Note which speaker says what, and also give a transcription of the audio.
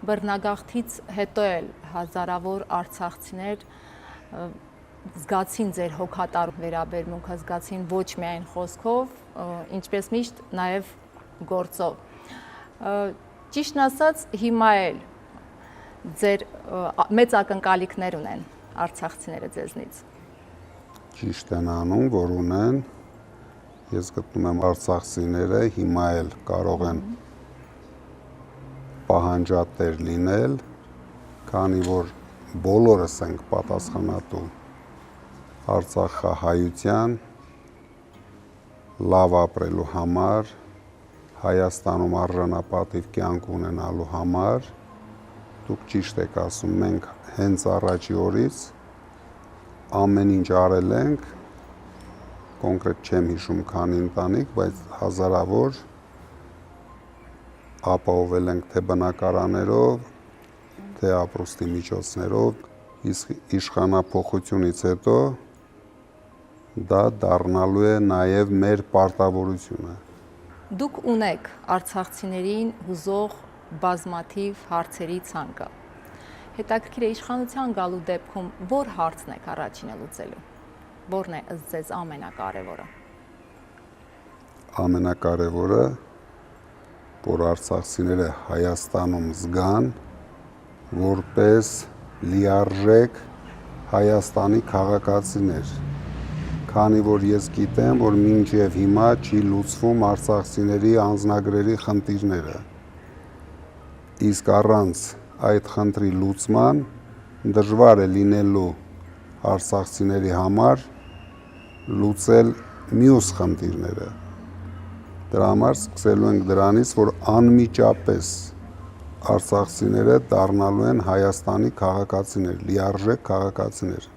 Speaker 1: բռնագաղթից հետո էլ հազարավոր արցախցիներ զգացին ձեր հոգատար վերաբերմունքը, զգացին ոչ միայն խոսքով, ինչպես միշտ նաև գործով։ Ճիշտն ասած, հիմա էլ ձեր մեծ ակնկալիքներ ունեն արցախցիները ձեզնից։
Speaker 2: Ճիշտ են անում, որ ունեն։ Ես գտնում եմ արցախցիները հիմա էլ կարող են պահանջատեր լինել, քանի որ բոլորս ենք պատասխանատու արցախահայության լավ ապրելու համար, Հայաստանում արժանապատիվ կյանք ունենալու համար։ Դուք ճիշտ եք ասում, մենք հենց առաջի օրից ամեն ինչ արել ենք, կոնկրետ չեմ հիշում քանի ընտանիք, բայց հազարավոր ապահովել ենք թե բնակարաններով, թե ապրուստի միջոցներով, իսկ իշխանափոխությունից հետո դա դառնալու է նաև մեր պարտավորությունը։
Speaker 1: Դուք ունեք արցախցիներին հուզող բազմաթիվ հարցերի ցանկը։ Հետաքրքիր է, իշխանության գալու դեպքում որ հարցն եք առաջինը լուծելու։ Որն է ըստ ձեզ ամենակարևորը։
Speaker 2: Ամենակարևորը, որ արցախցիները Հայաստանում զգան որպես լիարժեք Հայաստանի քաղաքացիներ, քանի որ ես գիտեմ, որ մինչև հիմա չի լուծվում արցախցիների անձնագրերի խնդիրները, իսկ առանց այդ խնդրի լուծման դժվար է լինելու արցախցիների համար լուծել մյուս խնդիրները։ Դրա համար սկսելու ենք դրանից, որ անմիջապես արցախցիները դառնալու են Հայաստանի քաղաքացիներ, լիարժեք քաղաքացիներ։